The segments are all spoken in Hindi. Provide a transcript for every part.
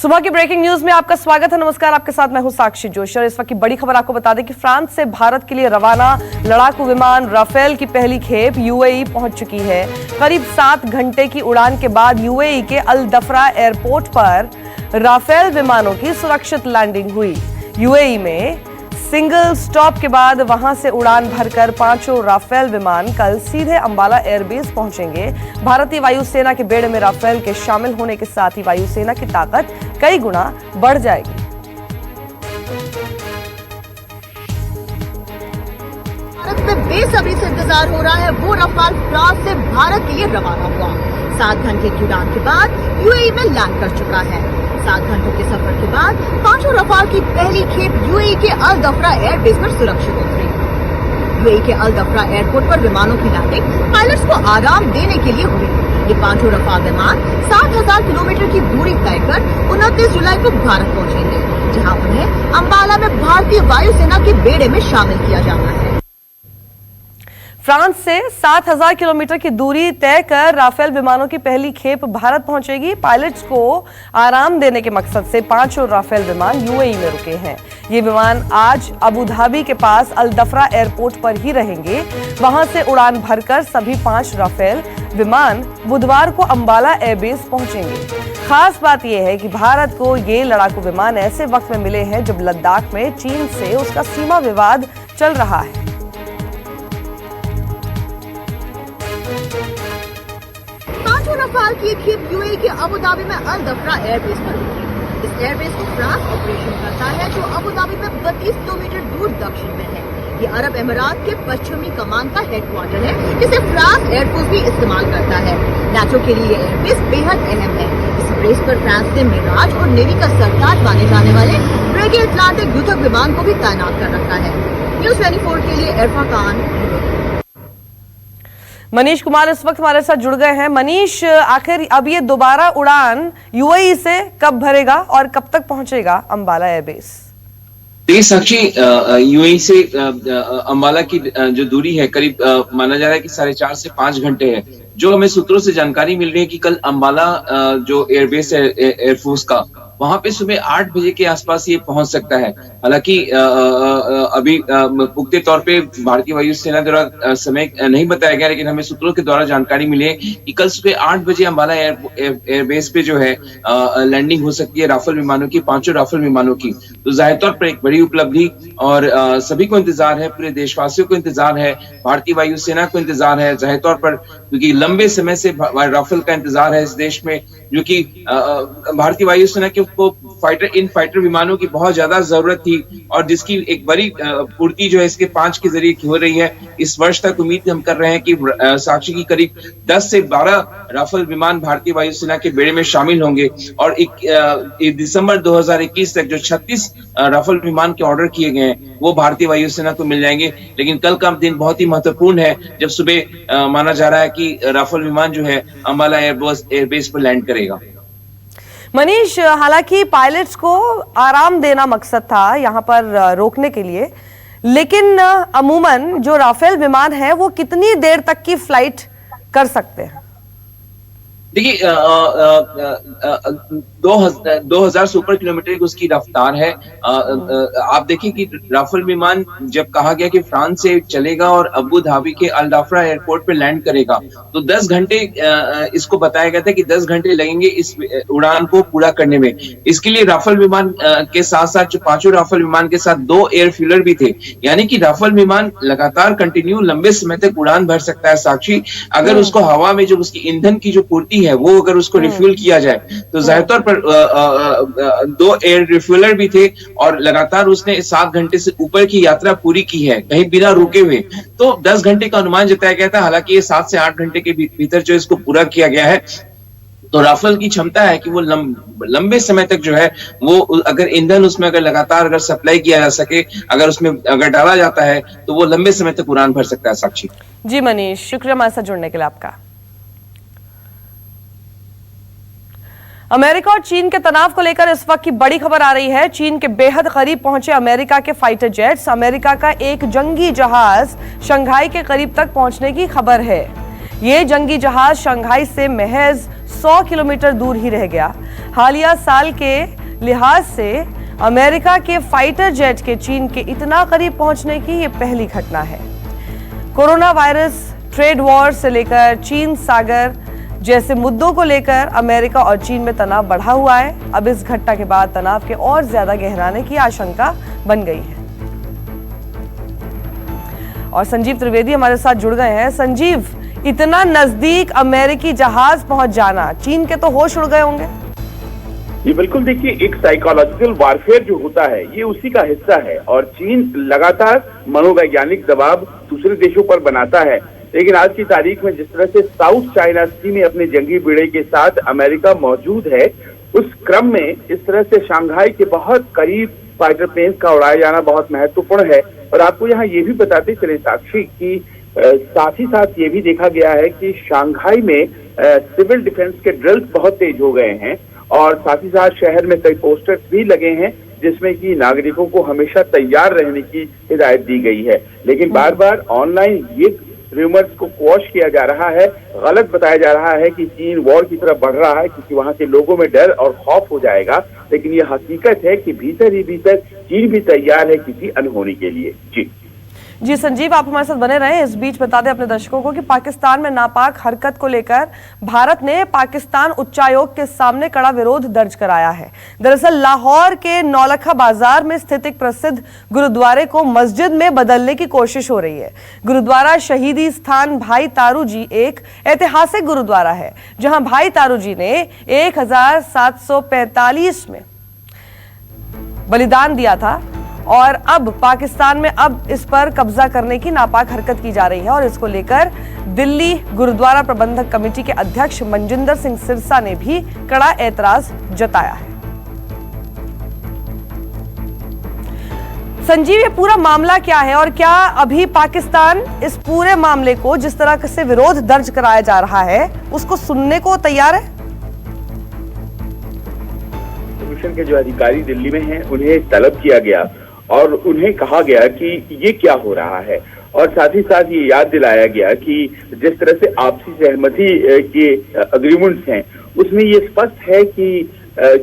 सुबह की ब्रेकिंग न्यूज में आपका स्वागत है। नमस्कार, आपके साथ मैं हूं साक्षी जोशी और इस वक्त की बड़ी खबर आपको बता दें कि फ्रांस से भारत के लिए रवाना लड़ाकू विमान राफेल की पहली खेप यूएई पहुंच चुकी है। करीब 7 घंटे की उड़ान के बाद यूएई के अल दफरा एयरपोर्ट पर राफेल विमानों की सुरक्षित लैंडिंग हुई। यूएई में सिंगल स्टॉप के बाद वहां से उड़ान भरकर 5 राफेल विमान कल सीधे अंबाला एयरबेस पहुंचेंगे। भारतीय वायुसेना के बेड़े में राफेल के शामिल होने के साथ ही वायुसेना की ताकत कई गुना बढ़ जाएगी। भारत में बेसब्री से इंतजार हो रहा है वो रफाल फ्रांस से भारत के लिए रवाना हुआ। 7 घंटे की उड़ान के बाद यूएई में लैंड कर चुका है। 7 घंटों के सफर के बाद 5 रफाल की पहली खेप यूएई के अल दफरा एयरबेस पर सुरक्षित उतरी। यूएई के अल दफरा एयरपोर्ट पर विमानों की लैंडिंग पायलट्स को आराम देने के लिए हुई। ये 5 रफाल विमान 7,000 किलोमीटर की दूरी तय कर 29 जुलाई को भारत पहुंचेंगे, जहां उन्हें अंबाला में भारतीय वायुसेना के बेड़े में शामिल किया जाना है। फ्रांस से 7,000 किलोमीटर की दूरी तय कर राफेल विमानों की पहली खेप भारत पहुंचेगी। पायलट्स को आराम देने के मकसद से 5 राफेल विमान यूएई में रुके हैं। ये विमान आज अबू धाबी के पास अल दफरा एयरपोर्ट पर ही रहेंगे। वहां से उड़ान भरकर सभी 5 राफेल विमान बुधवार को अंबाला एयरबेस पहुंचेंगे। खास बात यह है कि भारत को ये लड़ाकू विमान ऐसे वक्त में मिले हैं जब लद्दाख में चीन से उसका सीमा विवाद चल रहा है। रफाल की खेप यूएई के अबू धाबी में अल दफरा एयरबेस पर रुकी। इस एयरबेस को फ्रांस ऑपरेशन करता है, जो अबू धाबी में 32 किलोमीटर दूर दक्षिण में है। ये अरब अमीरात के पश्चिमी कमान का हेडक्वार्टर है, जिसे फ्रांस एयरफोर्स भी इस्तेमाल करता है। नाटो के लिए ये एयरबेस बेहद अहम है। इस बेस पर फ्रांस ने मिराज और नेवी का सरताज माने जाने वाले ब्रेगे अटलांटिक युद्धक विमान को भी तैनात कर रखा है। न्यूज़ 24 के लिए इरफा खान। मनीष कुमार इस वक्त हमारे साथ जुड़ गए हैं। मनीष, आखिर अब ये दोबारा उड़ान यूएई से कब भरेगा और कब तक पहुंचेगा अंबाला एयरबेस? देखिए साक्षी, यूएई से अंबाला की जो दूरी है करीब माना जा रहा है कि 4.5 से 5 घंटे है। जो हमें सूत्रों से जानकारी मिल रही है कि कल अंबाला जो एयरबेस है एयरफोर्स का, वहां पे सुबह 8 बजे के आसपास ये पहुंच सकता है। हालांकि अभी पुख्ते तौर पे भारतीय वायुसेना द्वारा समय नहीं बताया गया, लेकिन हमें सूत्रों के द्वारा जानकारी मिली है कि कल सुबह 8 बजे अंबाला एयरबेस पे जो है लैंडिंग हो सकती है राफेल विमानों की, 5 राफेल विमानों की। तो जाहिर तौर पर एक बड़ी उपलब्धि और सभी को इंतजार है, पूरे देशवासियों को इंतजार है, भारतीय वायुसेना को इंतजार है जाहिर तौर पर, क्योंकि लंबे समय से राफेल का इंतजार है इस देश में, जो कि भारतीय वायुसेना के को फाइटर विमानों की बहुत ज्यादा जरूरत थी और जिसकी एक बड़ी पूर्ति जो है इसके 5 के जरिए हो रही है। इस वर्ष तक उम्मीद हम कर रहे हैं कि साक्षी की करीब 10 से 12 राफेल विमान भारतीय वायुसेना के बेड़े में शामिल होंगे और दिसंबर 2021 तक जो 36 राफेल विमान के ऑर्डर किए गए हैं वो भारतीय वायुसेना को मिल जाएंगे। लेकिन कल का दिन बहुत ही महत्वपूर्ण है जब सुबह माना जा रहा है कि राफेल विमान जो है अंबाला एयरबेस पर लैंड करेगा। मनीष, हालांकि पायलट्स को आराम देना मकसद था यहां पर रोकने के लिए, लेकिन अमूमन जो राफेल विमान है वो कितनी देर तक की फ्लाइट कर सकते हैं? देखिए 2000 सुपर किलोमीटर की उसकी रफ्तार है। आप देखिए कि राफेल विमान जब कहा गया कि फ्रांस से चलेगा और अबू धाबी के अल दफरा एयरपोर्ट पे लैंड करेगा, तो 10 घंटे इसको बताया गया था कि 10 घंटे लगेंगे इस उड़ान को पूरा करने में। इसके लिए राफेल विमान के साथ साथ जो 5 राफेल विमान के साथ 2 एयरफ्यूलर भी थे, यानी कि राफेल विमान लगातार कंटिन्यू लंबे समय तक उड़ान भर सकता है साक्षी। अगर उसको हवा में जो उसकी ईंधन की जो पूर्ति है वो अगर उसको रिफ्यूल किया जाए तो जाहिर तौर पर 2 एयर रिफ्यूलर भी थे और लगातार उसने 7 घंटे से ऊपर की यात्रा पूरी की है कहीं बिना रुके हुए। तो 10 घंटे का अनुमान जताया गया था, हालांकि ये 7 से 8 घंटे के भीतर जो इसको पूरा किया गया है। तो राफेल की क्षमता है कि वो लंबे समय तक जो है वो अगर ईंधन उसमें अगर लगातार अगर सप्लाई किया जा सके, अगर उसमें अगर डाला जाता है तो वो लंबे समय तक उड़ान भर सकता है साक्षी। जी मनीष, शुक्रिया हमारे साथ जुड़ने के लिए आपका। अमेरिका और चीन के तनाव को लेकर इस वक्त की बड़ी खबर आ रही है। चीन के बेहद करीब पहुंचे अमेरिका के फाइटर जेट्स। अमेरिका का एक जंगी जहाज शंघाई के करीब तक पहुंचने की खबर है। ये जंगी जहाज शंघाई से महज 100 किलोमीटर दूर ही रह गया। हालिया साल के लिहाज से अमेरिका के फाइटर जेट के चीन के इतना करीब पहुंचने की ये पहली घटना है। कोरोना वायरस, ट्रेड वॉर से लेकर चीन सागर जैसे मुद्दों को लेकर अमेरिका और चीन में तनाव बढ़ा हुआ है। अब इस घटना के बाद तनाव के और ज्यादा गहराने की आशंका बन गई है। और संजीव त्रिवेदी हमारे साथ जुड़ गए हैं। संजीव, इतना नजदीक अमेरिकी जहाज पहुंच जाना, चीन के तो होश उड़ गए होंगे। ये बिल्कुल देखिए, एक साइकोलॉजिकल वारफेयर जो होता है ये उसी का हिस्सा है और चीन लगातार मनोवैज्ञानिक दबाव दूसरे देशों पर बनाता है। लेकिन आज की तारीख में जिस तरह से साउथ चाइना सी में अपने जंगी बेड़े के साथ अमेरिका मौजूद है, उस क्रम में इस तरह से शंघाई के बहुत करीब फाइटर प्लेन का उड़ाया जाना बहुत महत्वपूर्ण है। और आपको यहाँ ये भी बताते चले साक्षी कि साथ ही साथ ये भी देखा गया है कि शंघाई में सिविल डिफेंस के ड्रिल्स बहुत तेज हो गए हैं और साथ ही साथ शहर में कई पोस्टर्स भी लगे हैं जिसमें कि नागरिकों को हमेशा तैयार रहने की हिदायत दी गई है। लेकिन बार बार ऑनलाइन ये रूमर्स को क्वॉश किया जा रहा है, गलत बताया जा रहा है कि चीन वॉर की तरफ बढ़ रहा है क्योंकि वहां के लोगों में डर और खौफ हो जाएगा। लेकिन ये हकीकत है कि भीतर ही भीतर चीन भी तैयार है किसी अनहोनी के लिए। जी संजीव, आप हमारे साथ बने रहे। इस बीच बता दें अपने दर्शकों को कि पाकिस्तान में नापाक हरकत को लेकर भारत ने पाकिस्तान उच्चायोग के सामने कड़ा विरोध दर्ज कराया है। दरअसल लाहौर के नौलखा बाजार में स्थित एक प्रसिद्ध गुरुद्वारे को मस्जिद में बदलने की कोशिश हो रही है। गुरुद्वारा शहीदी स्थान भाई तारू जी एक ऐतिहासिक गुरुद्वारा है जहां भाई तारू जी ने 1745 में बलिदान दिया था और अब पाकिस्तान में अब इस पर कब्जा करने की नापाक हरकत की जा रही है और इसको लेकर दिल्ली गुरुद्वारा प्रबंधक कमेटी के अध्यक्ष मनजिंदर सिंह सिरसा ने भी कड़ा ऐतराज जताया है। संजीव, ये पूरा मामला क्या है और क्या अभी पाकिस्तान इस पूरे मामले को जिस तरह से विरोध दर्ज कराया जा रहा है उसको सुनने को तैयार है? कमीशन के जो अधिकारी दिल्ली में हैं उन्हें तलब किया गया और उन्हें कहा गया कि ये क्या हो रहा है और साथ ही साथ ये याद दिलाया गया कि जिस तरह से आपसी सहमति के अग्रीमेंट्स हैं उसमें ये स्पष्ट है कि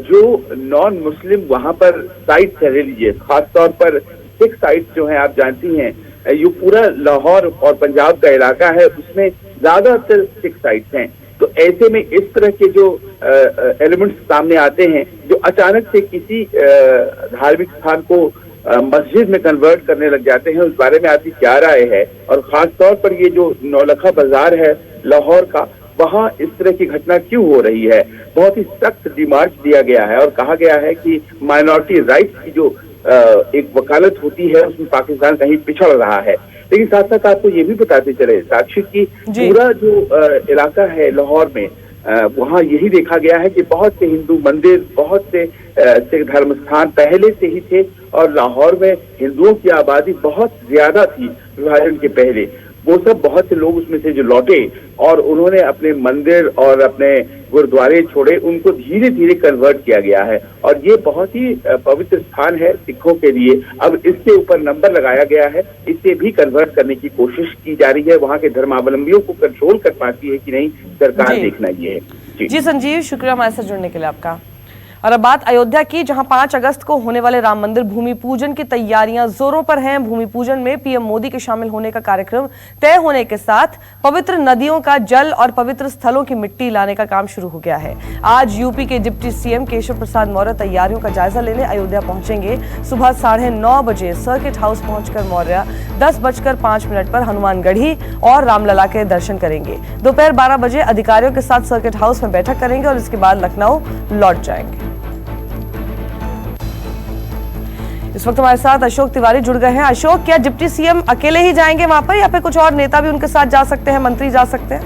जो नॉन मुस्लिम वहां पर साइट्स है रिलीजियस, खासतौर पर सिख साइट्स जो हैं आप जानती हैं, ये पूरा लाहौर और पंजाब का इलाका है उसमें ज्यादातर सिख साइट्स हैं। तो ऐसे में इस तरह के जो एलिमेंट्स सामने आते हैं जो अचानक से किसी धार्मिक स्थान को मस्जिद में कन्वर्ट करने लग जाते हैं, उस बारे में आपकी क्या राय है? और खास तौर पर ये जो नौलखा बाजार है लाहौर का, वहाँ इस तरह की घटना क्यों हो रही है? बहुत ही सख्त डिमांड दिया गया है और कहा गया है कि माइनॉरिटी राइट्स की जो एक वकालत होती है उसमें पाकिस्तान कहीं पिछड़ रहा है। लेकिन साथ साथ आपको ये भी बताते चले साक्षी की पूरा जो इलाका है लाहौर में, वहाँ यही देखा गया है कि बहुत से हिंदू मंदिर, बहुत से सिख धर्म स्थान पहले से ही थे और लाहौर में हिंदुओं की आबादी बहुत ज्यादा थी विभाजन के पहले। वो सब बहुत से लोग उसमें से जो लौटे और उन्होंने अपने मंदिर और अपने गुरुद्वारे छोड़े, उनको धीरे धीरे कन्वर्ट किया गया है और ये बहुत ही पवित्र स्थान है सिखों के लिए। अब इसके ऊपर नंबर लगाया गया है, इसे भी कन्वर्ट करने की कोशिश की जा रही है। वहाँ के धर्मावलंबियों को कंट्रोल कर पाती है कि नहीं, सरकार देखना ये है। जी संजीव, शुक्रिया हमारे साथ जुड़ने के लिए आपका। और अब बात अयोध्या की, जहां 5 अगस्त को होने वाले राम मंदिर भूमि पूजन की तैयारियां जोरों पर हैं। भूमि पूजन में पीएम मोदी के शामिल होने का कार्यक्रम तय होने के साथ पवित्र नदियों का जल और पवित्र स्थलों की मिट्टी लाने का काम शुरू हो गया है। आज यूपी के डिप्टी सीएम केशव प्रसाद मौर्य तैयारियों का जायजा लेने अयोध्या पहुंचेंगे। सुबह 9:30 बजे सर्किट हाउस पहुंचकर मौर्य 10:05 पर हनुमानगढ़ी और रामलला के दर्शन करेंगे। दोपहर 12 बजे अधिकारियों के साथ सर्किट हाउस में बैठक करेंगे और इसके बाद लखनऊ लौट जाएंगे। इस वक्त हमारे साथ अशोक तिवारी जुड़ गए हैं। अशोक, क्या डिप्टी सीएम अकेले ही जाएंगे वहां पर या फिर कुछ और नेता भी उनके साथ जा सकते हैं, मंत्री जा सकते हैं?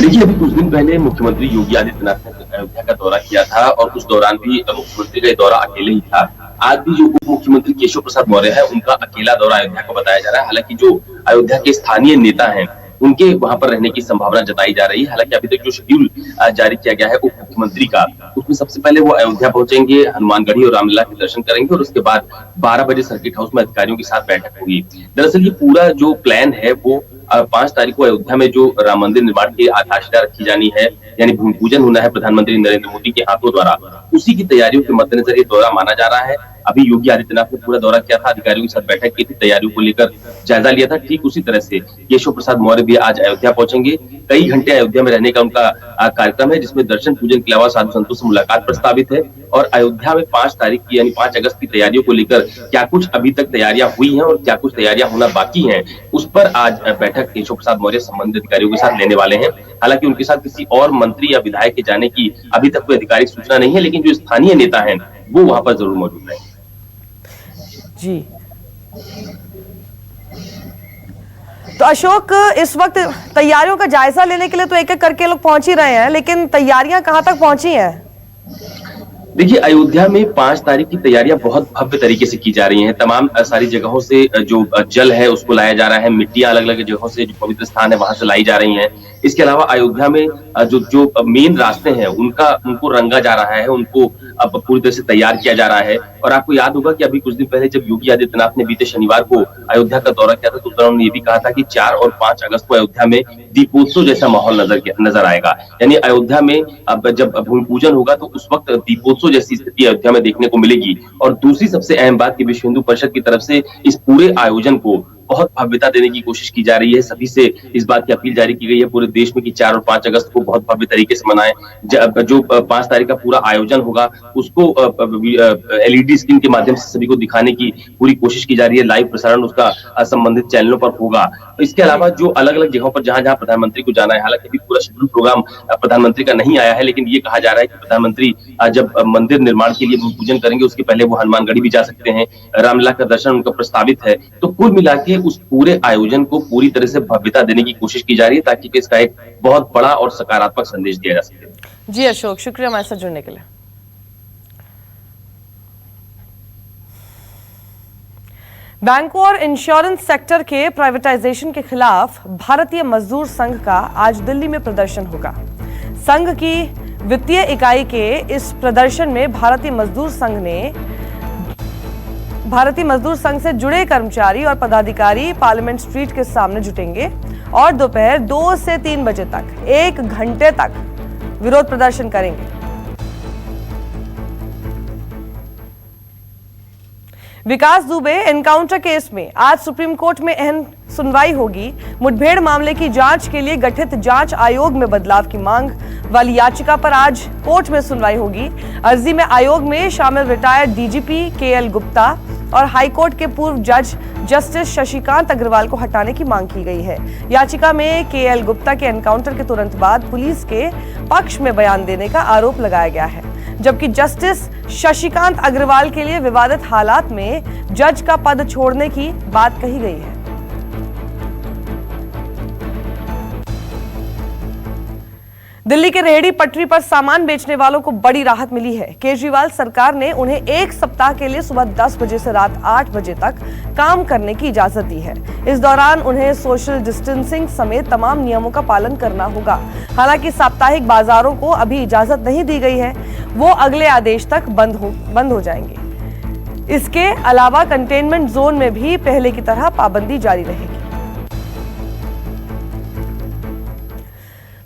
देखिए, अभी कुछ दिन पहले मुख्यमंत्री योगी आदित्यनाथ ने अयोध्या का दौरा किया था और उस दौरान भी मुख्यमंत्री का दौरा अकेले ही था। आज भी जो उप मुख्यमंत्री केशव प्रसाद मौर्य है उनका अकेला दौरा अयोध्या को बताया जा रहा है। हालांकि जो अयोध्या के स्थानीय नेता हैं उनके वहां पर रहने की संभावना जताई जा रही है। हालांकि अभी तक जो शेड्यूल जारी किया गया है उप मुख्यमंत्री का, उसमें सबसे पहले वो अयोध्या पहुंचेंगे, हनुमानगढ़ी और रामलला के दर्शन करेंगे और उसके बाद 12 बजे सर्किट हाउस में अधिकारियों के साथ बैठक होगी। दरअसल ये पूरा जो प्लान है वो 5 तारीख को अयोध्या में जो राम मंदिर निर्माण की आधारशिला रखी जानी है, यानी भूमि पूजन होना है प्रधानमंत्री नरेंद्र मोदी के हाथों द्वारा, उसी की तैयारियों के मद्देनजर ये दौरा माना जा रहा है। अभी योगी आदित्यनाथ ने पूरा दौरा किया था, अधिकारियों के साथ बैठक की थी, तैयारियों को लेकर जायजा लिया था। ठीक उसी तरह से केशव प्रसाद मौर्य भी आज अयोध्या पहुंचेंगे। कई घंटे अयोध्या में रहने का उनका कार्यक्रम है, जिसमें दर्शन पूजन के अलावा साधु संतों से मुलाकात प्रस्तावित है। और अयोध्या में 5 तारीख की यानी 5 अगस्त की तैयारियों को लेकर क्या कुछ अभी तक तैयारियां हुई हैं और क्या कुछ तैयारियां होना बाकी हैं, उस पर आज बैठक केशव प्रसाद मौर्य संबंधित अधिकारियों के साथ लेने वाले हैं। हालांकि उनके साथ किसी और मंत्री या विधायक के जाने की अभी तक कोई आधिकारिक सूचना नहीं है, लेकिन जो स्थानीय नेता हैं वो वहां पर जरूर मौजूद रहेंगे। जी, तो अशोक, इस वक्त तैयारियों का जायजा लेने के लिए तो एक एक करके लोग पहुंच ही रहे हैं, लेकिन तैयारियां कहां तक पहुंची हैं? देखिए, अयोध्या में 5 तारीख की तैयारियां बहुत भव्य तरीके से की जा रही हैं। तमाम सारी जगहों से जो जल है उसको लाया जा रहा है, मिट्टियां अलग अलग जगहों से, जो पवित्र स्थान है वहां से लाई जा रही हैं। इसके अलावा अयोध्या में जो मेन रास्ते हैं उनको रंगा जा रहा है, उनको अब पूरी तरह से तैयार किया जा रहा है। और आपको याद होगा कि अभी कुछ दिन पहले जब योगी आदित्यनाथ ने बीते शनिवार को अयोध्या का दौरा किया था, तो उस दौरान उन्होंने ये भी कहा था कि 4 और 5 अगस्त को अयोध्या में दीपोत्सव जैसा माहौल नजर आएगा। यानी अयोध्या में अब जब भूमि पूजन होगा तो उस वक्त दीपोत्सव जैसी स्थिति अयोध्या में देखने को मिलेगी। और दूसरी सबसे अहम बात कि विश्व हिंदू परिषद की तरफ से इस पूरे आयोजन को बहुत भव्यता देने की कोशिश की जा रही है। सभी से इस बात की अपील जारी की गई है पूरे देश में कि 4 और 5 अगस्त को बहुत भव्य तरीके से मनाएं। जो 5 तारीख का पूरा आयोजन होगा उसको LED स्क्रीन के माध्यम से सभी को दिखाने की पूरी कोशिश की जा रही है। लाइव प्रसारण उसका संबंधित चैनलों पर होगा। इसके अलावा जो अलग अलग जगहों पर जहां जहां प्रधानमंत्री को जाना है, हालांकि अभी पूरा शेड्यूल प्रोग्राम प्रधानमंत्री का नहीं आया है, लेकिन ये कहा जा रहा है कि प्रधानमंत्री जब मंदिर निर्माण के लिए भूमि पूजन करेंगे उसके पहले वो हनुमानगढ़ी भी जा सकते हैं। रामलला का दर्शन उनका प्रस्तावित है। तो कुल मिला के उस पूरे आयोजन को पूरी तरह से भव्यता देने की कोशिश की जा रही है, ताकि इसका एक बहुत बड़ा और सकारात्मक संदेश दिया जा सके। जी अशोक, शुक्रिया हमारे साथ जुड़ने के लिए। बैंकों और इंश्योरेंस सेक्टर के प्राइवेटाइजेशन के खिलाफ भारतीय मजदूर संघ का आज दिल्ली में प्रदर्शन होगा। संघ की वित्तीय इकाई के इस प्रदर्शन में भारतीय मजदूर संघ से जुड़े कर्मचारी और पदाधिकारी पार्लियामेंट स्ट्रीट के सामने जुटेंगे और दोपहर 2 से 3 बजे तक 1 घंटे तक विरोध प्रदर्शन करेंगे। विकास दुबे एनकाउंटर केस में आज सुप्रीम कोर्ट में अहम सुनवाई होगी। मुठभेड़ मामले की जांच के लिए गठित जांच आयोग में बदलाव की मांग वाली याचिका पर आज कोर्ट में सुनवाई होगी। अर्जी में आयोग में शामिल रिटायर्ड डीजीपी KL गुप्ता और हाईकोर्ट के पूर्व जज जस्टिस शशिकांत अग्रवाल को हटाने की मांग की गई है। याचिका में KL गुप्ता के एनकाउंटर के तुरंत बाद पुलिस के पक्ष में बयान देने का आरोप लगाया गया है, जबकि जस्टिस शशिकांत अग्रवाल के लिए विवादित हालात में जज का पद छोड़ने की बात कही गई है। दिल्ली के रेहड़ी पटरी पर सामान बेचने वालों को बड़ी राहत मिली है। केजरीवाल सरकार ने उन्हें 1 सप्ताह के लिए सुबह 10 बजे से रात 8 बजे तक काम करने की इजाजत दी है। इस दौरान उन्हें सोशल डिस्टेंसिंग समेत तमाम नियमों का पालन करना होगा। हालांकि साप्ताहिक बाजारों को अभी इजाजत नहीं दी गई है, वो अगले आदेश तक बंद हो जाएंगे। इसके अलावा कंटेनमेंट जोन में भी पहले की तरह पाबंदी जारी रहेगी।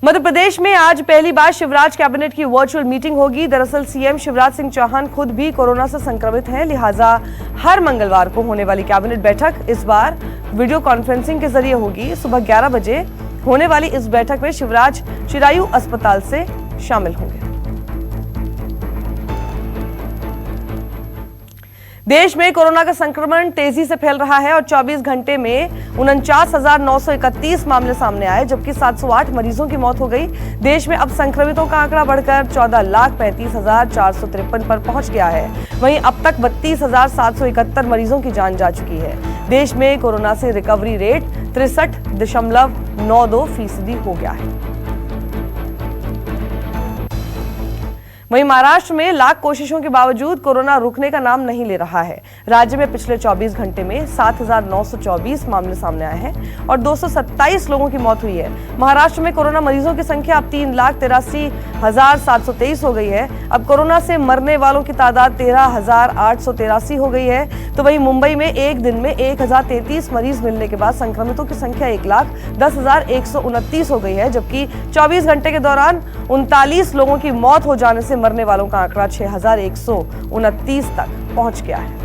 मध्य प्रदेश में आज पहली बार शिवराज कैबिनेट की वर्चुअल मीटिंग होगी। दरअसल सीएम शिवराज सिंह चौहान खुद भी कोरोना से संक्रमित हैं, लिहाजा हर मंगलवार को होने वाली कैबिनेट बैठक इस बार वीडियो कॉन्फ्रेंसिंग के जरिए होगी। सुबह 11 बजे होने वाली इस बैठक में शिवराज चिरायू अस्पताल से शामिल होंगे। देश में कोरोना का संक्रमण तेजी से फैल रहा है और 24 घंटे में 49,931 मामले सामने आए, जबकि 708 मरीजों की मौत हो गई। देश में अब संक्रमितों का आंकड़ा बढ़कर 14,35,453 पर पहुंच गया है। वहीं अब तक 32,771 मरीजों की जान जा चुकी है। देश में कोरोना से रिकवरी रेट 63.92% हो गया है। वहीं महाराष्ट्र में लाख कोशिशों के बावजूद कोरोना रुकने का नाम नहीं ले रहा है। राज्य में पिछले 24 घंटे में 7,924 मामले सामने आए हैं और 227 लोगों की मौत हुई है। महाराष्ट्र में कोरोना मरीजों की संख्या अब 3,83,723 हो गई है। अब कोरोना से मरने वालों की तादाद 13,883 हो गई है। तो वहीं मुंबई में एक दिन में 1033 मरीज मिलने के बाद संक्रमितों की संख्या 1,10,129 हो गई है, जबकि 24 घंटे के दौरान 39 लोगों की मौत हो जाने से मरने वालों का आंकड़ा 6,129 तक पहुंच गया है।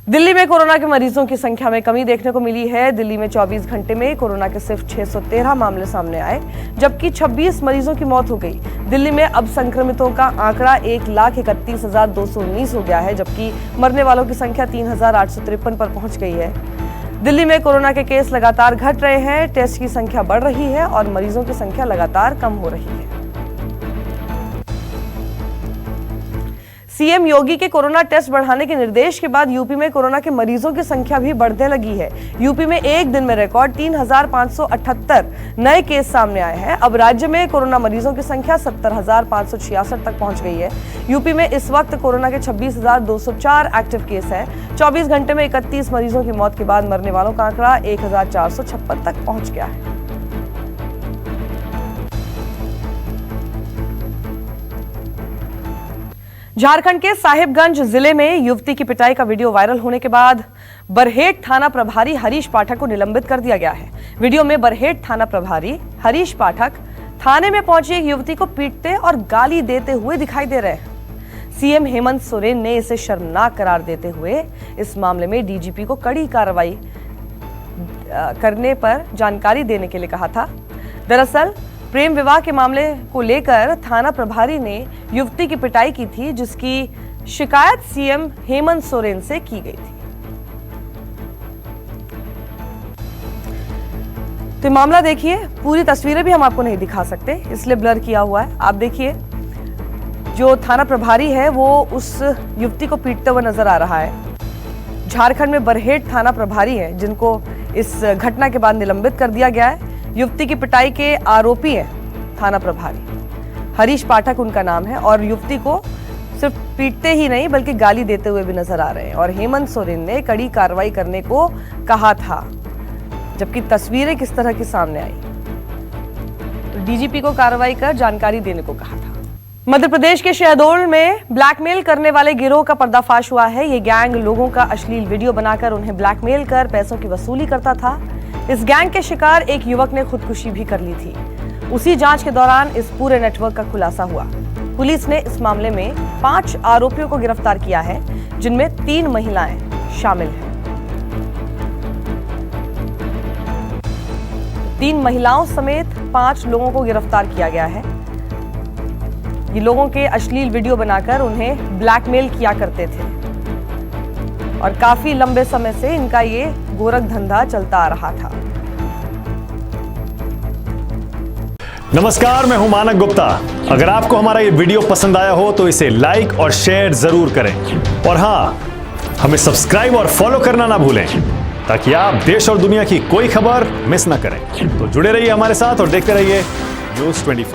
दिल्ली में कोरोना के मरीजों की संख्या में कमी देखने को मिली है। दिल्ली में 24 घंटे में कोरोना के सिर्फ 613 मामले सामने आए, जबकि 26 मरीजों की मौत हो गई। दिल्ली में अब संक्रमितों का आंकड़ा 1,31,219 हो गया है, जबकि मरने वालों की संख्या 3,853 पर पहुंच गई है। दिल्ली में कोरोना के केस लगातार घट रहे हैं, टेस्ट की संख्या बढ़ रही है और मरीजों की संख्या लगातार कम हो रही है। सीएम योगी के कोरोना टेस्ट बढ़ाने के निर्देश के बाद यूपी में कोरोना के मरीजों की संख्या भी बढ़ने लगी है। यूपी में एक दिन में रिकॉर्ड 3,578 नए केस सामने आए हैं। अब राज्य में कोरोना मरीजों की संख्या 70,566 तक पहुंच गई है। यूपी में इस वक्त कोरोना के 26,204 एक्टिव केस हैं। 24 घंटे में 31 मरीजों की मौत के बाद मरने वालों का आंकड़ा 1,456 तक पहुंच गया है। झारखंड के साहिबगंज जिले में युवती की पिटाई का वीडियो वायरल होने के बाद बरहेट थाना प्रभारी हरीश पाठक को निलंबित कर दिया गया है। वीडियो में बरहेट थाना प्रभारी हरीश पाठक थाने में पहुंची एक युवती को पीटते और गाली देते हुए दिखाई दे रहे हैं। सीएम हेमंत सोरेन ने इसे शर्मनाक करार देते हुए इस मामले में डीजीपी को कड़ी कार्रवाई करने पर जानकारी देने के लिए कहा था। दरअसल प्रेम विवाह के मामले को लेकर थाना प्रभारी ने युवती की पिटाई की थी, जिसकी शिकायत सीएम हेमंत सोरेन से की गई थी। तो मामला देखिए, पूरी तस्वीरें भी हम आपको नहीं दिखा सकते इसलिए ब्लर किया हुआ है। आप देखिए, जो थाना प्रभारी है वो उस युवती को पीटते हुए नजर आ रहा है। झारखंड में बरहेट थाना प्रभारी है जिनको इस घटना के बाद निलंबित कर दिया गया है। युवती की पिटाई के आरोपी हैं थाना प्रभारी हरीश पाठक उनका नाम है, और युवती को सिर्फ पीटते ही नहीं बल्कि गाली देते हुए भी नजर आ रहे हैं। और हेमंत सोरेन ने कड़ी कार्रवाई करने को कहा था, जबकि तस्वीरें किस तरह की सामने आई तो डीजीपी को कार्रवाई कर जानकारी देने को कहा था। मध्य प्रदेश के शहडोल में ब्लैकमेल करने वाले गिरोह का पर्दाफाश हुआ है। ये गैंग लोगों का अश्लील वीडियो बनाकर उन्हें ब्लैकमेल कर पैसों की वसूली करता था। इस गैंग के शिकार एक युवक ने खुदकुशी भी कर ली थी। उसी जांच के दौरान इस पूरे नेटवर्क का खुलासा हुआ। पुलिस ने इस मामले में 5 आरोपियों को गिरफ्तार किया है, जिनमें 3 महिलाएं शामिल हैं। 3 महिलाओं समेत 5 लोगों को गिरफ्तार किया गया है। ये लोगों के अश्लील वीडियो बनाकर उन्हें ब्लैकमेल किया करते थे और काफी लंबे समय से इनका ये गोरख धंधा चलता आ रहा था। नमस्कार, मैं हूं मानक गुप्ता। अगर आपको हमारा ये वीडियो पसंद आया हो तो इसे लाइक और शेयर जरूर करें, और हां, हमें सब्सक्राइब और फॉलो करना ना भूलें ताकि आप देश और दुनिया की कोई खबर मिस ना करें। तो जुड़े रहिए हमारे साथ और देखते रहिए न्यूज़ 24।